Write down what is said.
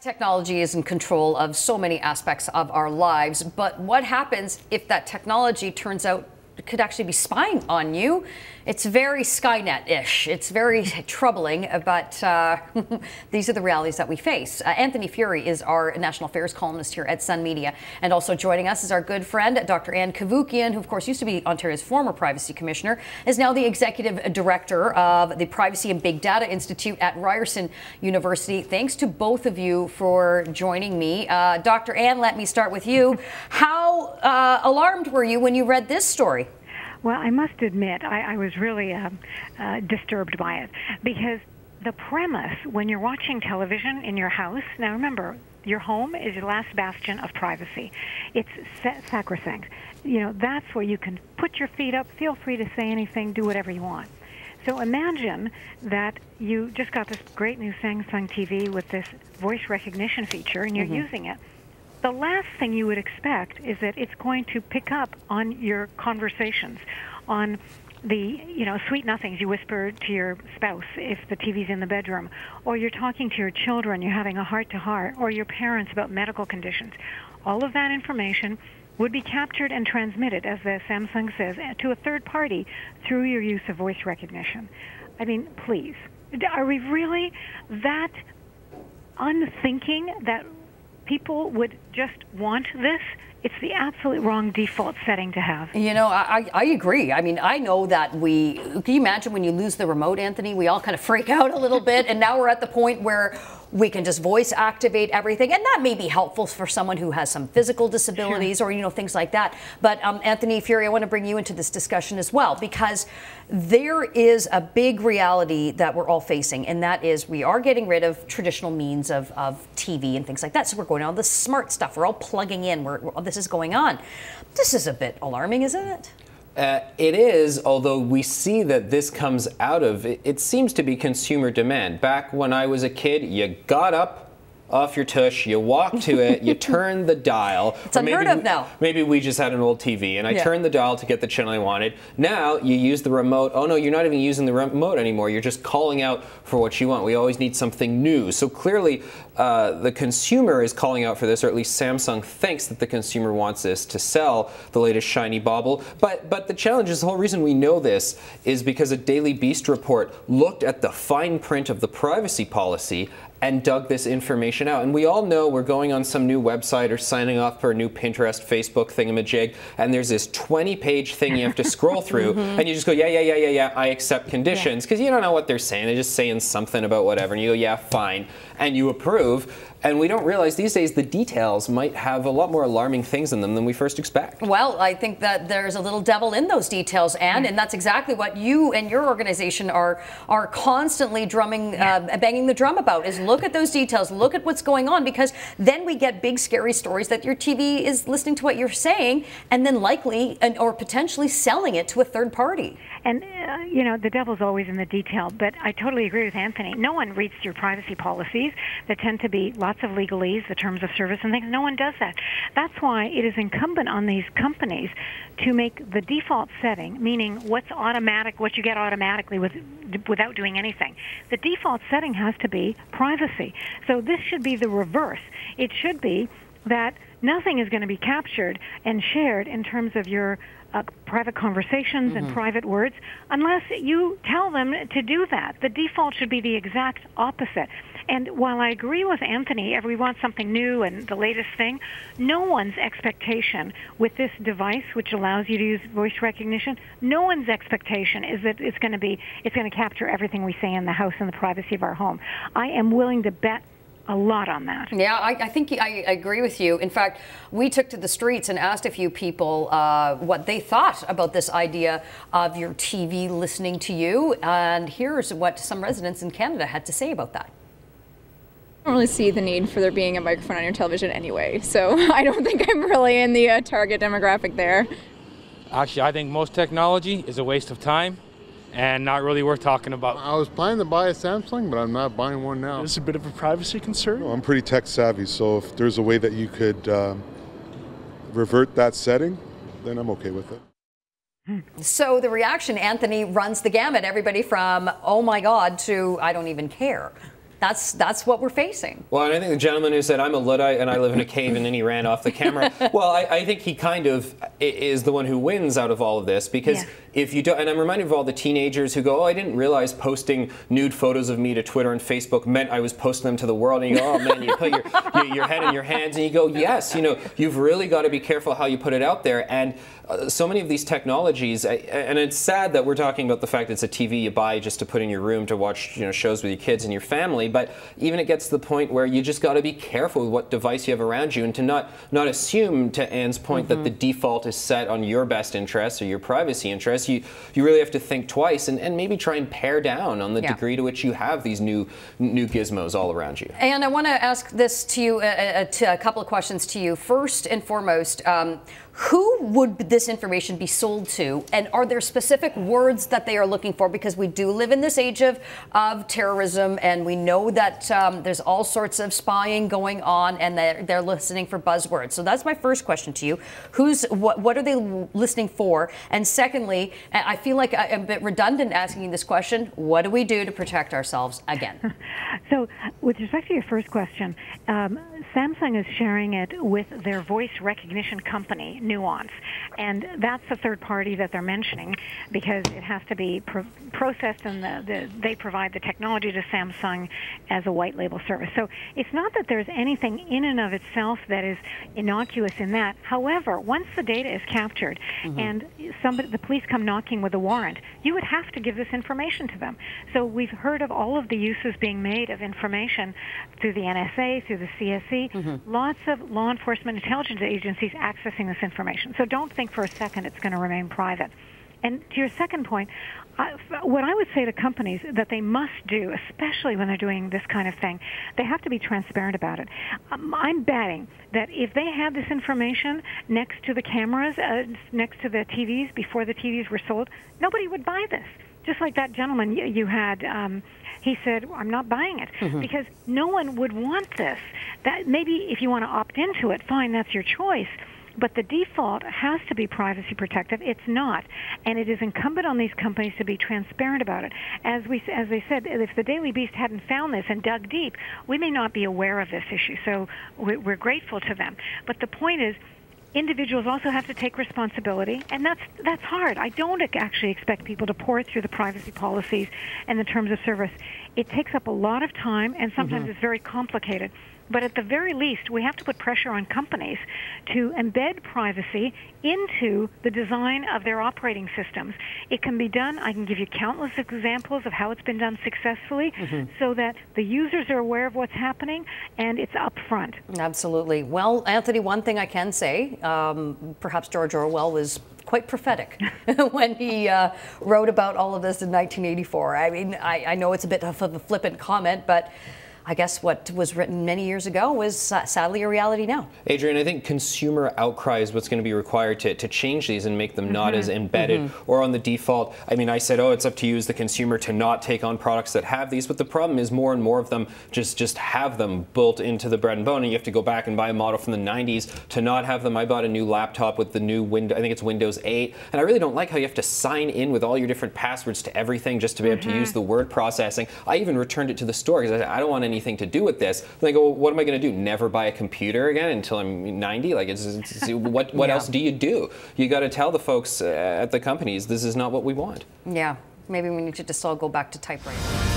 Technology is in control of so many aspects of our lives, but what happens if that technology turns out it could actually be spying on you? It's very Skynet-ish. It's very troubling, but these are the realities that we face. Anthony Furey is our national affairs columnist here at Sun Media, and also joining us is our good friend, Dr. Ann Cavoukian, who of course used to be Ontario's former privacy commissioner, is now the executive director of the Privacy and Big Data Institute at Ryerson University. Thanks to both of you for joining me. Dr. Ann, let me start with you. How alarmed were you when you read this story? Well, I must admit, I was really disturbed by it, because the premise, when you're watching television in your house, now remember, your home is your last bastion of privacy. It's sacrosanct. You know, that's where you can put your feet up, feel free to say anything, do whatever you want. So imagine that you just got this great new Samsung TV with this voice recognition feature, and you're using it. The last thing you would expect is that it's going to pick up on your conversations, on the, sweet nothings you whisper to your spouse if the TV's in the bedroom, or you're talking to your children, you're having a heart-to-heart, or your parents about medical conditions. All of that information would be captured and transmitted, as the Samsung says, to a third party through your use of voice recognition. I mean, please, are we really that unthinking that people would just want this? It's the absolute wrong default setting to have. You know, I agree. I mean, I know that can you imagine when you lose the remote, Anthony? We all kind of freak out a little bit, and now we're at the point where we can just voice activate everything, and that may be helpful for someone who has some physical disabilities or, things like that. But Anthony Furey, I want to bring you into this discussion as well, because there is a big reality that we're all facing, and that is we are getting rid of traditional means of TV and things like that. So we're going on the smart stuff. We're all plugging in. This is going on. This is a bit alarming, isn't it? It is, although we see that this comes out of, it seems to be consumer demand. Back when I was a kid, you got up off your tush, you walked to it, you turned the dial. It's unheard of now. Maybe we just had an old TV, and I turned the dial to get the channel I wanted. Now you use the remote. Oh no, you're not even using the remote anymore. You're just calling out for what you want. We always need something new. So clearly the consumer is calling out for this, or at least Samsung thinks that the consumer wants this to sell the latest shiny bauble. But the challenge is, the whole reason we know this is because a Daily Beast report looked at the fine print of the privacy policy and dug this information out. And we all know we're going on some new website or signing up for a new Pinterest, Facebook thingamajig, and there's this 20-page thing you have to scroll through, and you just go, yeah, I accept conditions, because you don't know what they're saying. They're just saying something about whatever, and you go, yeah, fine, and you approve. And we don't realize these days the details might have a lot more alarming things in them than we first expect. Well, I think that there's a little devil in those details, Anne, and that's exactly what you and your organization are constantly banging the drum about, is look at those details, look at what's going on, because then we get big scary stories that your TV is listening to what you're saying and then likely or potentially selling it to a third party. And, the devil's always in the detail, but I totally agree with Anthony. No one reads your privacy policies that tend to be lots of legalese, the terms of service and things. No one does that. That's why it is incumbent on these companies to make the default setting, meaning what's automatic, what you get automatically without doing anything. The default setting has to be privacy. So this should be the reverse. It should be that nothing is going to be captured and shared in terms of your private conversations and private words unless you tell them to do that. The default should be the exact opposite. And while I agree with Anthony, we want something new and the latest thing, no one's expectation with this device, which allows you to use voice recognition, no one's expectation is that it's going to capture everything we say in the house and the privacy of our home. I am willing to bet a lot on that. Yeah, I think I agree with you. In fact, we took to the streets and asked a few people what they thought about this idea of your TV listening to you, and here's what some residents in Canada had to say about that. I don't really see the need for there being a microphone on your television anyway, so I don't think I'm really in the target demographic there. Actually, I think most technology is a waste of time and not really worth talking about. I was planning to buy a Samsung, but I'm not buying one now. It's a bit of a privacy concern. I'm pretty tech savvy, so if there's a way that you could revert that setting, then I'm okay with it. So the reaction, Anthony, runs the gamut. Everybody from, oh my God, to I don't even care. that's what we're facing. Well, and I think the gentleman who said, I'm a Luddite and I live in a cave, and then he ran off the camera, well, I think he kind of is the one who wins out of all of this, because if you don't, and I'm reminded of all the teenagers who go, oh, I didn't realize posting nude photos of me to Twitter and Facebook meant I was posting them to the world, and you go, oh man, you put your head in your hands, and you go, yes, you know, you've really got to be careful how you put it out there. And so many of these technologies, and it's sad that we're talking about the fact that it's a TV you buy just to put in your room to watch, you know, shows with your kids and your family, but even it gets to the point where you just got to be careful with what device you have around you, and to not assume, to Anne's point, that the default is set on your best interests or your privacy interests. You really have to think twice, and maybe try and pare down on the degree to which you have these new gizmos all around you. And I want to ask this to you, a couple of questions to you. First and foremost, who would this information be sold to, and are there specific words that they are looking for? Because we do live in this age of terrorism, and we know that there's all sorts of spying going on, and they're listening for buzzwords. So that's my first question to you. What are they listening for? And secondly, I feel like I'm a bit redundant asking you this question, what do we do to protect ourselves again? So with respect to your first question, Samsung is sharing it with their voice recognition company, Nuance, and that's the third party that they're mentioning, because it has to be processed, and they provide the technology to Samsung as a white label service. So it's not that there's anything in and of itself that is innocuous in that. However, once the data is captured and the police come knocking with a warrant, you would have to give this information to them. So we've heard of all of the uses being made of information through the NSA, through the CSE, lots of law enforcement intelligence agencies accessing this information. So don't think for a second it's going to remain private. And to your second point, what I would say to companies that they must do, especially when they're doing this kind of thing, they have to be transparent about it. I'm betting that if they had this information next to the cameras, next to the TVs, before the TVs were sold, nobody would buy this. Just like that gentleman you had, he said, I'm not buying it, because no one would want this. That maybe if you want to opt into it, fine, that's your choice. But the default has to be privacy protective. It's not. And it is incumbent on these companies to be transparent about it. As they said, if the Daily Beast hadn't found this and dug deep, we may not be aware of this issue. So we're grateful to them. But the point is, individuals also have to take responsibility, and that's hard. I don't actually expect people to pour through the privacy policies and the terms of service. It takes up a lot of time, and sometimes it's very complicated. But at the very least, we have to put pressure on companies to embed privacy into the design of their operating systems. It can be done. I can give you countless examples of how it's been done successfully, so that the users are aware of what's happening and it's upfront. Absolutely. Well, Anthony, one thing I can say, perhaps George Orwell was quite prophetic when he wrote about all of this in 1984. I mean, I know it's a bit of a flippant comment, but I guess what was written many years ago was sadly a reality now. Adrian, I think consumer outcry is what's going to be required to change these and make them not as embedded or on the default. I mean, I said, oh, it's up to you as the consumer to not take on products that have these, but the problem is more and more of them just have them built into the bread and bone, and you have to go back and buy a model from the 90s to not have them. I bought a new laptop with the new Windows, I think it's Windows 8, and I really don't like how you have to sign in with all your different passwords to everything just to be able to use the word processing. I even returned it to the store because I said, I don't want anything to do with this. And they go, well, what am I going to do? Never buy a computer again until I'm 90? Like, what else do you do? You got to tell the folks at the companies, this is not what we want. Yeah, maybe we need to just all go back to typewriters.